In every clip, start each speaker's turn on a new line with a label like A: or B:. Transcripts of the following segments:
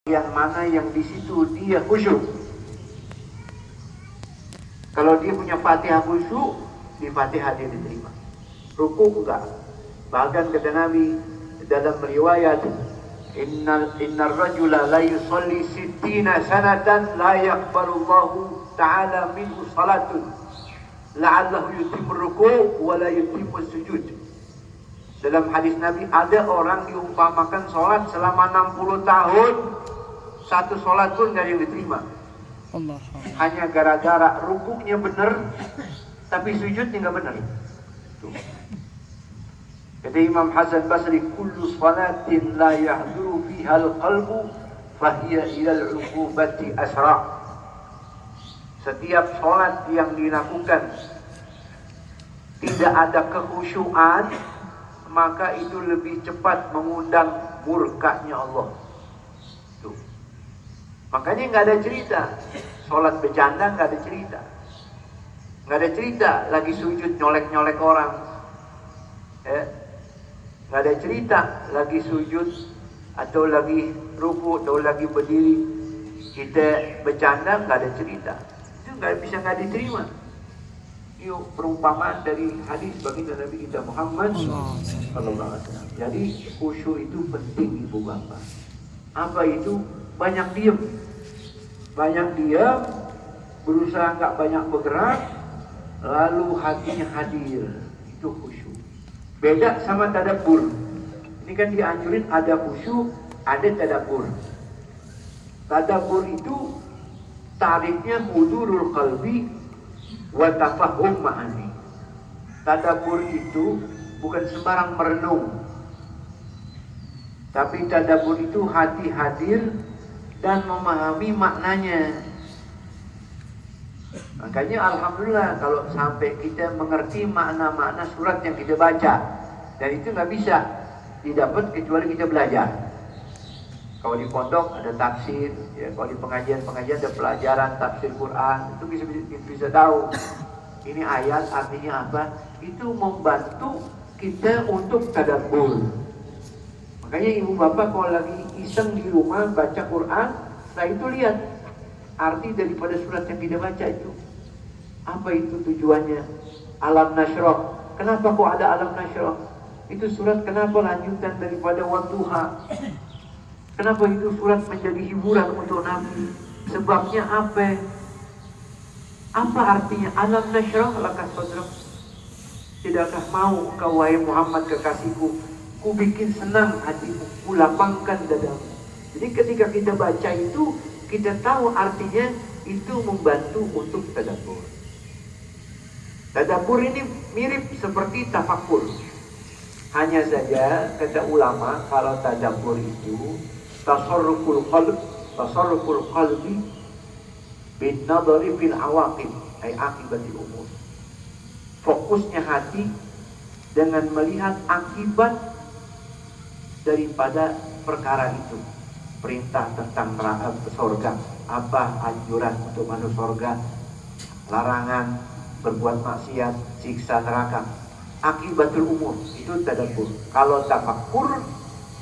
A: yang mana yang di situ dia khusyuk. Kalau dia punya Fatihah khusyuk, di Fatihah dia diterima. Ruku enggak. Bahkan kata Nabi dalam riwayat, innar rajula la yusalli sittina sanatan la yaqbalullahu ta'ala minhu salatun la'allahu yutimmu ruku' wa la yutimmu sujud. Dalam hadis Nabi, ada orang diumpamakan sholat selama 60 tahun, satu sholat pun gak ada yang diterima.
B: Allah.
A: Hanya gara-gara rukuknya benar, tapi sujudnya gak benar. Tuh. Kata Imam Hasan Basri, kullu salatin la yahduru fiha al-qalbu fahiya ila al-uqubati asra'. Setiap sholat yang dilakukan tidak ada kekhusyuan, maka itu lebih cepat mengundang murkanya Allah. Tuh. Makanya nggak ada cerita sholat bercanda, nggak ada cerita, nggak ada cerita lagi sujud nyolek-nyolek orang, nggak ada cerita lagi sujud atau lagi ruku atau lagi berdiri kita bercanda, nggak ada cerita. Itu nggak diterima. Yuk, perumpamaan dari hadis baginda Nabi kita Muhammad sallallahu alaihi wasallam. Jadi khusyuk itu penting, ibu bapak. Apa itu? Banyak diam, berusaha nggak banyak bergerak, lalu hatinya hadir. Itu khusyuk. Beda sama tadabbur. Ini kan dianjurin ada khusyuk, ada tadabbur. Tadabbur itu tarifnya hudurul qalbi wa tafahum ma'ani. Tadabbur itu bukan sembarang merenung, tapi tadabbur itu hati hadir dan memahami maknanya. Makanya alhamdulillah kalau sampai kita mengerti makna-makna surat yang kita baca, dan itu nggak bisa didapat kecuali kita belajar. Kalau di pondok ada tafsir, ya, kalau di pengajian-pengajian ada pelajaran tafsir Quran, itu bisa tahu ini ayat artinya apa. Itu membantu kita untuk tadabbur. Makanya ibu bapak kalau lagi iseng di rumah baca Quran, nah itu lihat arti daripada surat yang kita baca itu. Apa itu tujuannya? Alam Nashrah. Kenapa kok ada Alam Nashrah? Itu surat kenapa lanjutan daripada Wadduha? Kenapa itu surat menjadi hiburan untuk Nabi? Sebabnya apa? Apa artinya? Alam nashrah laka sadrak. Tidakkah mau engkau wahai Muhammad kekasihku, ku bikin senang hatimu, ku lapangkan dadamu. Jadi ketika kita baca itu, kita tahu artinya, itu membantu untuk tadabbur. Tadabbur ini mirip seperti tafakkur. Hanya saja kata ulama, kalau tadabbur itu tasarruful qalbi bin nadari fil awaqib, ay akibatil umur. Fokusnya hati dengan melihat akibat daripada perkara itu. Perintah tentang surga, apa anjuran untuk masuk surga, larangan berbuat maksiat, siksa neraka. Akibatul umur itu tadabbur. Kalau tafakkur,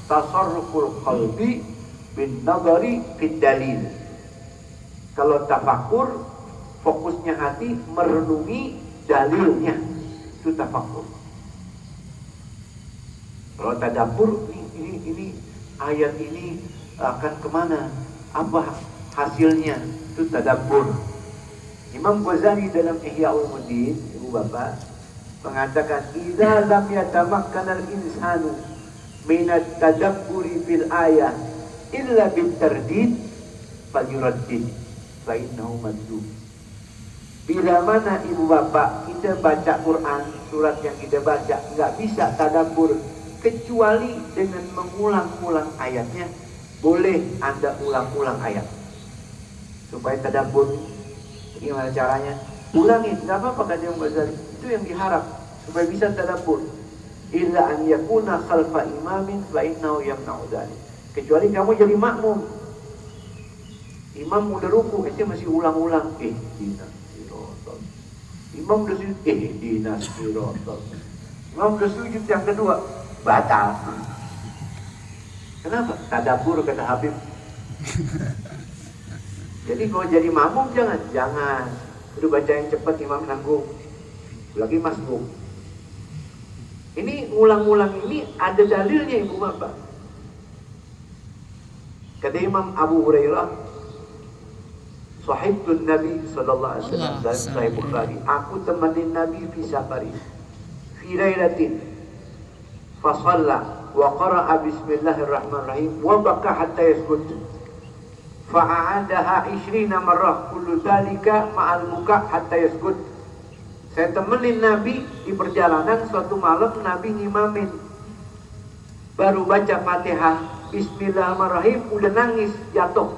A: tasarruful qalbi bin nadari fid dalil. Kalau tafakkur, fokusnya hati merenungi dalilnya, itu tafakkur. Kalau tadabbur, ini ayat ini akan kemana? Apa hasilnya? Itu tadabbur. Imam Ghazali dalam Ihya Ulumuddin, ibu bapak, mengatakan, idza lam yatamakkana al-insanu minat tadabburi fil ayat illa bitardid falyuraddid fa innahu madzlum. Bila mana ibu bapak kita baca Quran, surat yang kita baca nggak bisa tadabbur kecuali dengan mengulang-ulang ayatnya. Boleh Anda ulang-ulang ayat supaya tadabbur. Gimana caranya? Ulangin, nggak apa-apa kata Imam Ghazali. Itu yang diharap supaya bisa tadabbur. Illa an yakuna khalfa imamin fa innahu yamna'u dzalik. Kecuali kamu jadi makmum, imam udah ruku, itu masih ulang-ulang, dinas sirotol. Imam udah sujud, dinas sirotol. Imam udah sujud yang kedua, batal. Kenapa? Tadabbur kata Habib, Jadi kalau jadi makmum jangan. Udah baca yang cepat imam nanggung. Lagi masbuk. Ini ulang-ulang ini ada dalilnya Ibu Bapak. Kata Imam Abu Hurairah, sahibtun Nabi sallallahu alaihi wasallam dalam Sahih Bukhari, aku temenin Nabi fi safari fi lailatin fa shalla wa qara'a bismillahirrahmanirrahim wa baka hatta yaskut fa a'adaha 20 marrah kullu dhalika ma'al buka hatta yaskut. Saya temenin Nabi di perjalanan, suatu malam Nabi ngimamin. Baru baca Fatihah, Bismillahirrahmanirrahim, udah nangis, jatuh.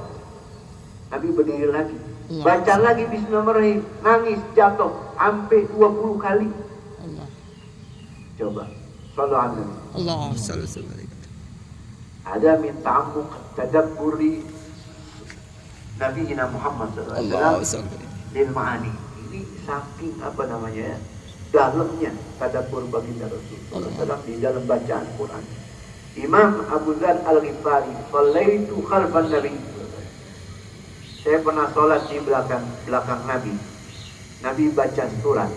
A: Nabi berdiri lagi. Baca lagi Bismillahirrahmanirrahim, nangis, jatuh. Sampai 20 kali.
B: Allah.
A: Coba. Sallallahu alaihi
B: Allah sallallahu alaihi.
A: Ada minta amuk tadabburi Nabi Muhammad sallallahu alaihi wasallam lil ma'ani. Saking apa namanya dalamnya tadabbur baginda Rasulullah di dalam bacaan Quran. Imam Abu Dzar Al-Ghifari, "Shallaitu khalfan Nabi." Saya pernah sholat di belakang Nabi. Nabi baca surat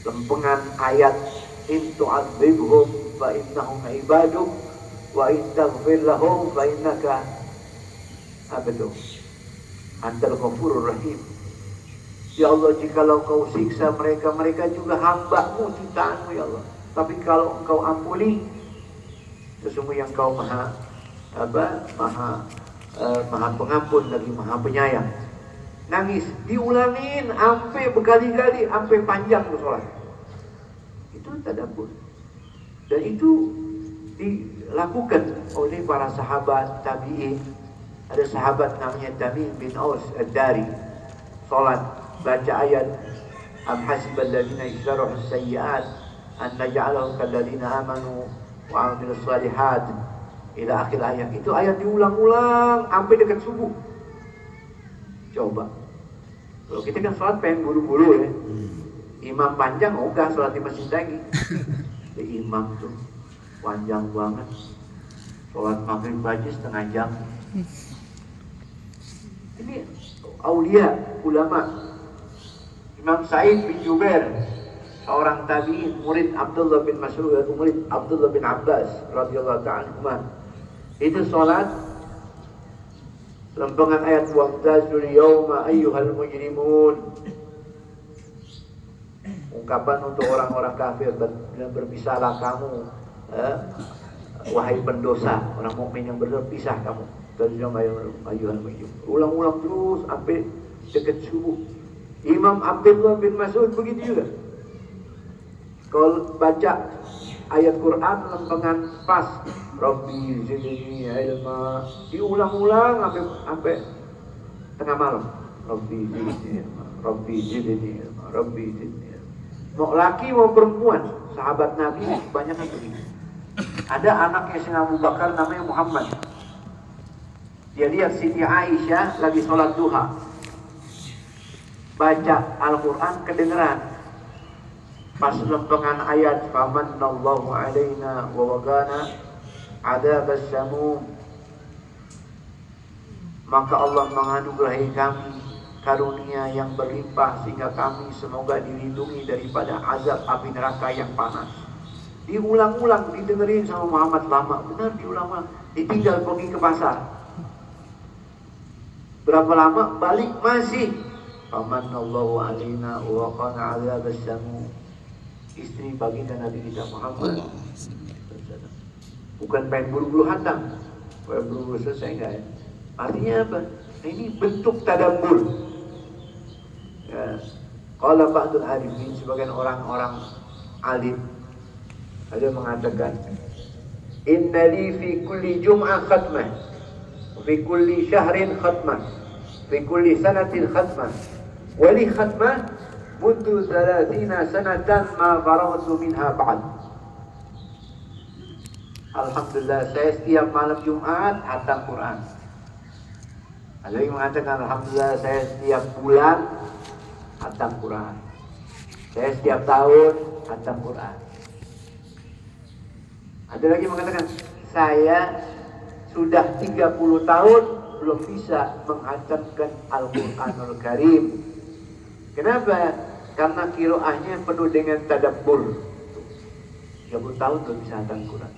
A: lempengan ayat in tu'adzibhum fa innahum ibaduk wa in taghfir lahum fa innaka antal ghafurur rahim. Ya Allah, jikalau kau siksa mereka, mereka juga hamba-Mu, ciptaan-Mu ya Allah. Tapi kalau Engkau ampuni, sesungguhnya Engkau maha pengampun lagi maha penyayang. Nangis, diulangin sampai berkali-kali, sampai panjang sholat. Itu tadabbur. Dan itu dilakukan oleh para sahabat tabi'in. Ada sahabat namanya Tamim bin Aus Ad-Dari, sholat baca ayat am hasibal ladzina ijtarahu as-sayyi'at an naj'alahum kal ladzina amanu wa 'amilus shalihat ila akhir ayat. Itu ayat diulang-ulang sampai dekat subuh. Coba. Kalau kita kan sholat pengen buru-buru ya. Imam panjang ogah sholat di masjid lagi. Imam tuh panjang banget. Sholat maghrib aja setengah jam. Ini aulia, ulama. Imam Sa'id bin Jubair, seorang tabi'in, murid Abdullah bin Mas'ud, murid Abdullah bin Abbas radhiyallahu ta'ala anhuma. Itu salat lempengan ayat waqtazul yauma ayyuhal mujrimun. Ungkapan untuk orang-orang kafir, berpisahlah kamu wahai pendosa, orang mukmin yang berpisah kamu. Ayyuhal mujrimun. Ulang-ulang terus sampai dekat subuh. Imam Abdullah bin Mas'ud begitu juga. Kalau baca ayat Quran lempengan pas, Rabbi zidni ilma, diulang-ulang sampai tengah malam. Rabbi zidni ilma, Rabbi zidni ilma, Rabbi zidni ilma. Mau laki mau perempuan, sahabat Nabi banyak yang begitu. Ada anaknya Sayyidina Abu Bakar namanya Muhammad. Dia lihat Siti Aisyah lagi sholat duha, baca Al-Quran kedengeran. Pas lempengan ayat famanallahu alaina wa waqana adzabas samum, maka Allah menganugerahi kami karunia yang berlimpah sehingga kami semoga dilindungi daripada azab api neraka yang panas. Diulang-ulang, didengerin sama Muhammad lama, benar diulang-ulang. Ditinggal pergi ke pasar. Berapa lama balik masih famanallahu alaina wa qana 'adzabas samum. Istri baginda Nabi kita Muhammad bukan pengen buru-buru hantam, pengen buru-buru selesai enggak ya? Artinya apa? Ini bentuk tadabbur. Ya. Qala ba'dul arifin, sebagian orang-orang alim ada mengatakan, inna li fi kulli jum'ah khatmah, fi kulli syahrin khatmah, fi kulli sanatin khatmah, wali khatmah mundu 30 sanatan ma faragtu minha ba'd. Alhamdulillah, saya setiap malam Jumat hatam Quran. Ada yang mengatakan alhamdulillah saya setiap bulan hatam Quran. Saya setiap tahun hatam Quran. Ada lagi mengatakan saya sudah 30 tahun belum bisa menghatamkan Al-Quranul Karim. Kenapa? Karena qiraahnya penuh dengan tadabbur. 30 tahun belum bisa hatam Quran.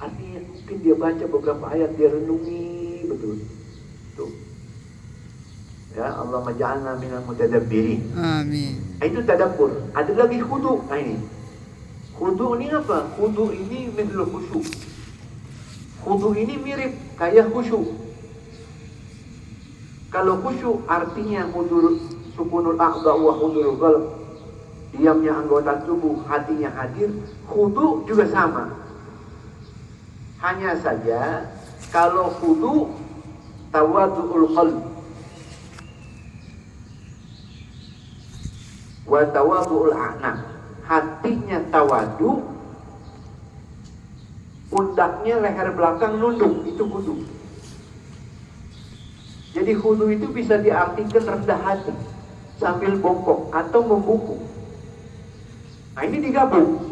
A: Artinya mungkin dia baca beberapa ayat, dia renungi betul. Tuh. Ya, Allah maj'alna minal mutadabbirin.
B: Amin.
A: Itu tadabbur. Ada lagi khudu'. Nah ini. Khudu' ini apa? Khudu' ini mithl khusyuk. Khudu' ini mirip kayak khusyuk. Kalau khusyuk artinya hudur sukunul a'dha wa hudurul qalb. Diamnya anggota tubuh, hatinya hadir. Khudu' juga sama. Hanya saja kalau khudu' tawadhu'ul qalb wa tawadhu'ul a'naq. Hatinya tawadu, pundaknya leher belakang nunduk, itu khudu. Jadi khudu itu bisa diartikan rendah hati sambil bongkok atau membungkuk. Nah ini digabung,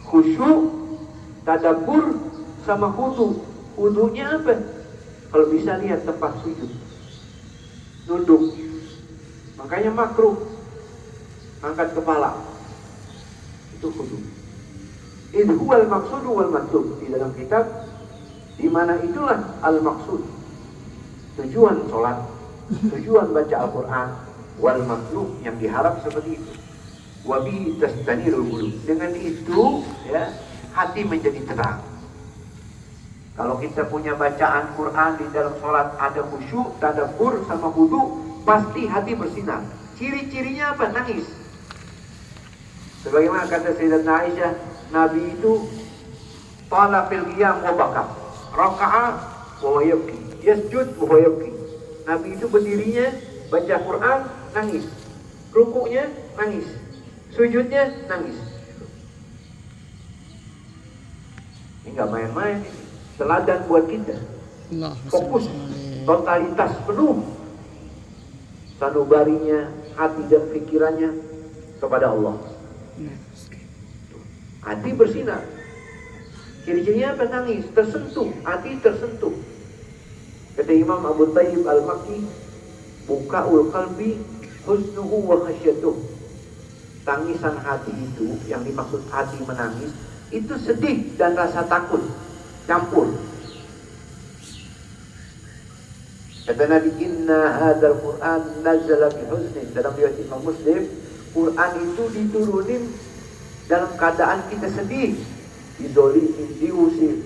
A: khusyuk, tadabbur sama khudu. Khudunya apa? Kalau bisa lihat tempat sujud, nunduk. Makanya makruh angkat kepala, itu khudu. Idh huwal maqsudu wal matlub. Di dalam kitab, di mana itulah al maksud, tujuan sholat, tujuan baca Al-Quran, wal matlub yang diharap seperti itu. Wabi tastanirul qulub. Dengan itu ya, hati menjadi terang. Kalau kita punya bacaan Quran di dalam sholat ada khusyuk, tadabbur sama khudu, pasti hati bersinar. Ciri-cirinya apa? Nangis. Sebagaimana kata Sayyidatuna Aisyah, Nabi itu tala fil qiyam wa baka, raka'a wa yabki, yasjud wa yabki. Nabi itu berdirinya baca Quran nangis, rukuknya nangis, sujudnya nangis. Ini nggak main-main, teladan buat kita. Fokus, totalitas penuh sanubarinya hati dan pikirannya kepada Allah. Hati bersinar. Ciri-cirinya apa? Nangis, tersentuh, hati tersentuh. Kata Imam Abu Tayyib Al-Makki, buka'ul qalbi husnuhu wa khasyatuh. Tangisan hati itu, yang dimaksud hati menangis, itu sedih dan rasa takut campur. Kata Nabi, inna hadzal Qur'an nazzala bi huznin. Dalam riwayat Imam Muslim, Quran itu diturunin dalam keadaan kita sedih, dizolimin, diusir.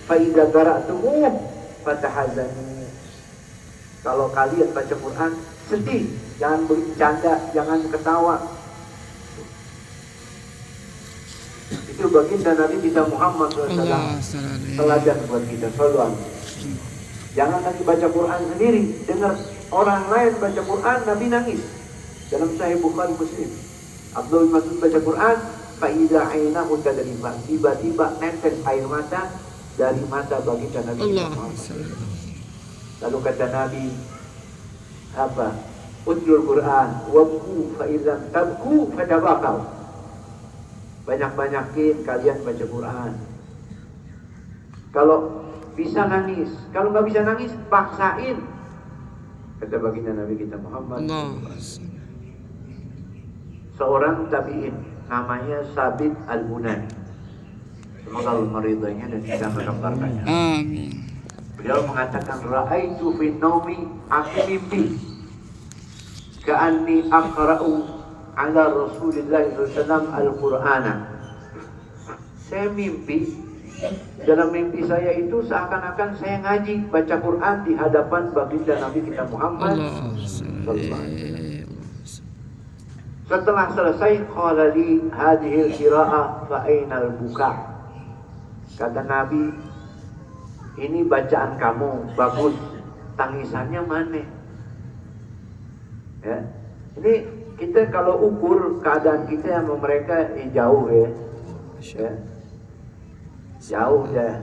A: Fa idza qara'tumuh fatahazanu. Kalau kalian baca Quran sedih, jangan bercanda, jangan ketawa. Itu baginda Nabi kita Muhammad SAW, teladan buat kita. Sallallahu. Jangan lagi baca Quran sendiri, dengar orang lain baca Quran, Nabi nangis. Dalam Sahih Bukhari Muslim, Abdul Mas'ud baca Quran, fa'idha ainahu tadriba, tiba-tiba netes air mata dari mata baginda Nabi Muhammad. Lalu kata Nabi, apa? Utlul Quran, wabku fa'idhan tabku fadabakau. Banyak-banyakin kalian baca Quran. Kalau bisa nangis, kalau nggak bisa nangis, paksain. Kata baginda Nabi kita Muhammad. Seorang tabi'in namanya Sabit Al-Bunani. Semoga Allah meridainya dan kita menggambarkannya.
B: Amin.
A: Beliau mengatakan, ra'aitu fi naumi, aku mimpi ka'anni aqra'u ala Rasulillah SAW Al-Qur'ana. Saya mimpi, dalam mimpi saya itu seakan-akan saya ngaji baca Quran di hadapan baginda Nabi kita Muhammad sallallahu alaihi wasallam. Setelah selesai, qala li hadhil qira'ah fa ainal buka. Kata Nabi, ini bacaan kamu bagus, tangisannya mana? Ya. Ini kita kalau ukur keadaan kita sama mereka jauh ya. Ya. Jauh ya.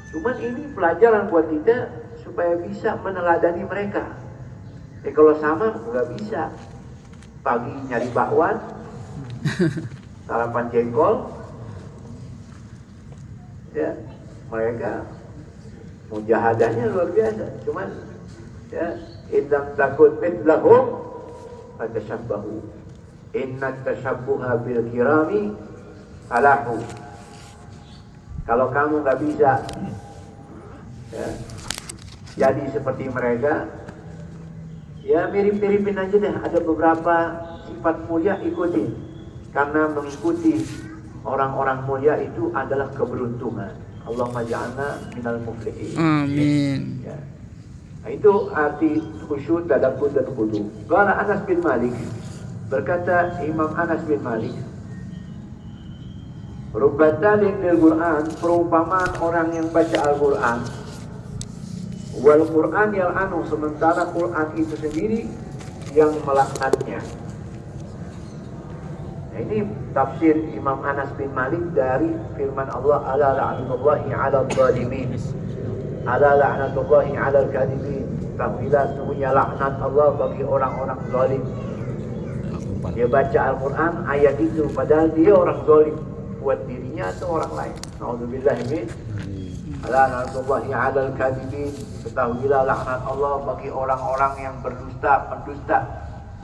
A: Cuman ini pelajaran buat kita supaya bisa meneladani mereka. Kalau sama nggak bisa. Pagi nyari bakwan, sarapan jengkol, ya mereka Mujahadahnya luar biasa. Cuman ya, idam takut mithlahum fatashabbahu. Inna tashabbuha bil kirami falahu. Kalau kamu nggak bisa ya, jadi seperti mereka, ya mirip-miripin aja deh. Ada beberapa sifat mulia ikuti, karena mengikuti orang-orang mulia itu adalah keberuntungan. Allahumma ja'alna minal muflihin.
B: Amin.
A: Ya. Nah, itu arti khusyuk, tadabbur dan khudu. Qala Anas bin Malik, berkata Imam Anas bin Malik, rubbatalin lil Quran, perumpamaan orang yang baca Al-Quran, wal Quran yal'anu, sementara Quran itu sendiri yang melaknatnya. Nah, ini tafsir Imam Anas bin Malik dari firman Allah, ala la'natullahi 'alal zalimin, ala la'natullahi 'alal kadhibin. Tahuilah sungguhnya laknat Allah bagi orang-orang zalim. Dia baca Al-Quran ayat itu padahal dia orang zalim buat dirinya atau orang lain. Nauzubillah min ala la'natullahi 'alal kadhibin. Ketahuilah laknat Allah bagi orang-orang yang berdusta, pendusta.